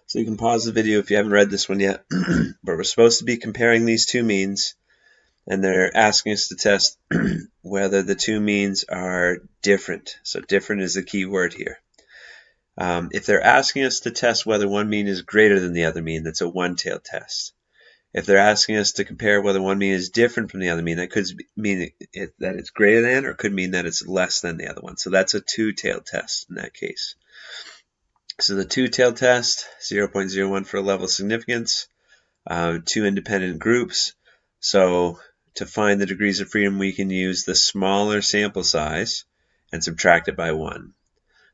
So you can pause the video if you haven't read this one yet, but we're supposed to be comparing these two means, and they're asking us to test whether the two means are different. So different is the key word here. If they're asking us to test whether one mean is greater than the other mean, that's a one-tailed test. If they're asking us to compare whether one mean is different from the other mean, that could mean that it's greater than, or could mean that it's less than the other one. So that's a two-tailed test in that case. So the two-tailed test, 0.01 for a level of significance, two independent groups. So to find the degrees of freedom, we can use the smaller sample size and subtract it by 1.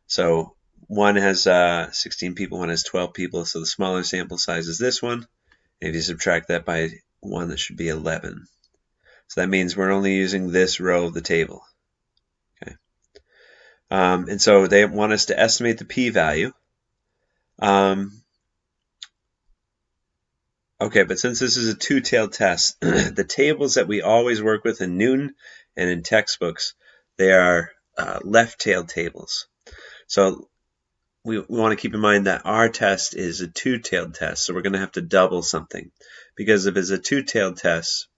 So one has 16 people, one has 12 people, so the smaller sample size is this one. And if you subtract that by 1, that should be 11. So that means we're only using this row of the table. Okay. And so they want us to estimate the p-value. Okay, but since this is a two-tailed test, the tables that we always work with in Newton and in textbooks, they are left-tailed tables. So we want to keep in mind that our test is a two-tailed test, so we're going to have to double something. Because if it's a two-tailed test,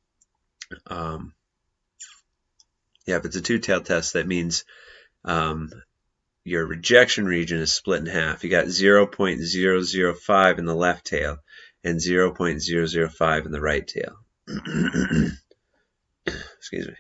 if it's a two-tailed test, that means your rejection region is split in half. You got 0.005 in the left tail and 0.005 in the right tail. Excuse me.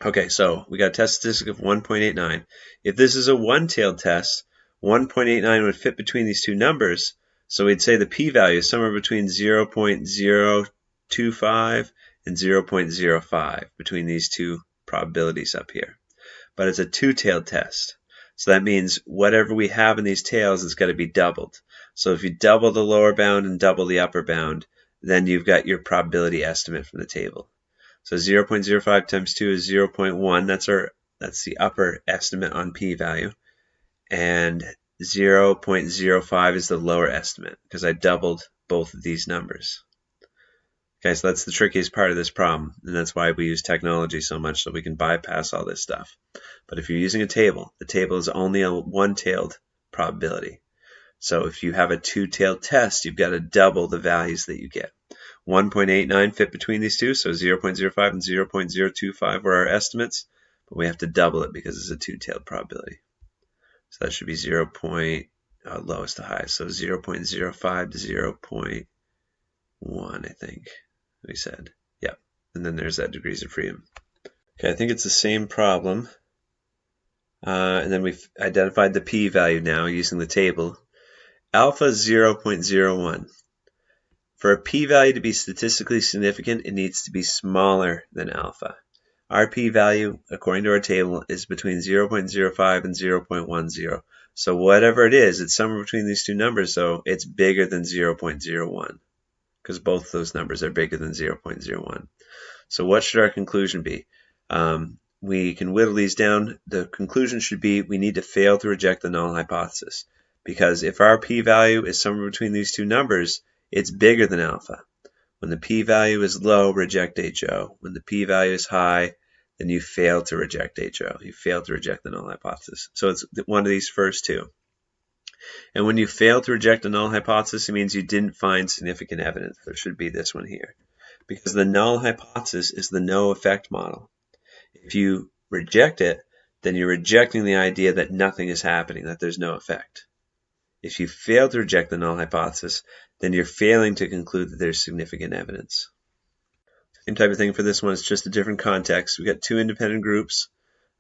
Okay, so we got a test statistic of 1.89. If this is a one-tailed test, 1.89 would fit between these two numbers, so we'd say the p-value is somewhere between 0.025 and 0.05 between these two probabilities up here. But it's a two-tailed test, so that means whatever we have in these tails has got to be doubled. So if you double the lower bound and double the upper bound, then you've got your probability estimate from the table. So 0.05 times 2 is 0.1. That's the upper estimate on p-value. And 0.05 is the lower estimate because I doubled both of these numbers. Okay, so that's the trickiest part of this problem, and that's why we use technology so much, so we can bypass all this stuff. But if you're using a table, the table is only a one-tailed probability. So if you have a two-tailed test, you've got to double the values that you get. 1.89 fit between these two, so 0.05 and 0.025 were our estimates, but we have to double it because it's a two-tailed probability. So that should be lowest to highest, so 0.05 to 0.1, I think we said. Yep, and then there's that degrees of freedom. Okay, I think it's the same problem. And then we've identified the p-value now using the table. Alpha is 0.01. For a p-value to be statistically significant, it needs to be smaller than alpha. Our p-value, according to our table, is between 0.05 and 0.10. So whatever it is, it's somewhere between these two numbers, so it's bigger than 0.01 because both those numbers are bigger than 0.01. So what should our conclusion be? We can whittle these down. The conclusion should be we need to fail to reject the null hypothesis, because if our p-value is somewhere between these two numbers, it's bigger than alpha. When the p-value is low, reject HO. When the p-value is high, then you fail to reject HO. You fail to reject the null hypothesis. So it's one of these first two. And when you fail to reject the null hypothesis, it means you didn't find significant evidence. There should be this one here. Because the null hypothesis is the no effect model. If you reject it, then you're rejecting the idea that nothing is happening, that there's no effect. If you fail to reject the null hypothesis, then you're failing to conclude that there's significant evidence. Same type of thing for this one. It's just a different context. We've got two independent groups.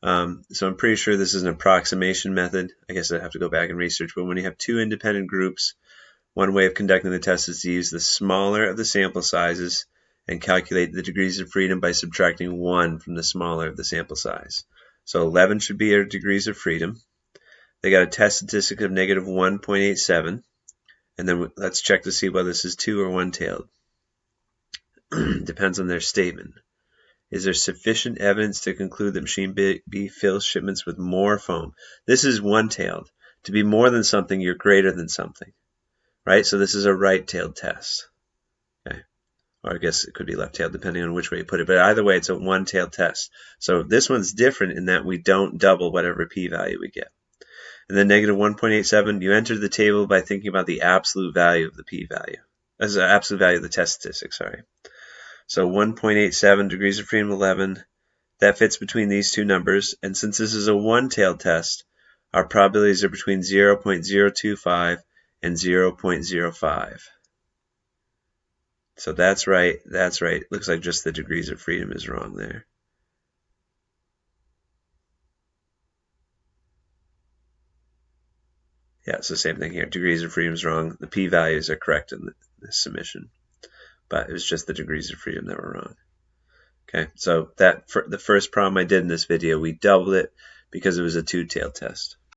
So I'm pretty sure this is an approximation method. I guess I'd have to go back and research. But when you have two independent groups, one way of conducting the test is to use the smaller of the sample sizes and calculate the degrees of freedom by subtracting 1 from the smaller of the sample size. So 11 should be our degrees of freedom. They got a test statistic of negative 1.87. And then let's check to see whether this is two or one-tailed. Depends on their statement. Is there sufficient evidence to conclude that machine B fills shipments with more foam? This is one-tailed. To be more than something, you're greater than something. Right? So this is a right-tailed test. Okay. Or I guess it could be left-tailed depending on which way you put it. But either way, it's a one-tailed test. So this one's different in that we don't double whatever p-value we get. And then negative 1.87, you entered the table by thinking about the absolute value of the p-value. As the absolute value of the test statistic, sorry. So 1.87, degrees of freedom 11, that fits between these two numbers. And since this is a one-tailed test, our probabilities are between 0.025 and 0.05. So that's right, that's right. Looks like just the degrees of freedom is wrong there. Yeah, it's the same thing here. Degrees of freedom is wrong. The p-values are correct in this submission, but it was just the degrees of freedom that were wrong. Okay, so that for the first problem I did in this video, we doubled it because it was a two-tailed test.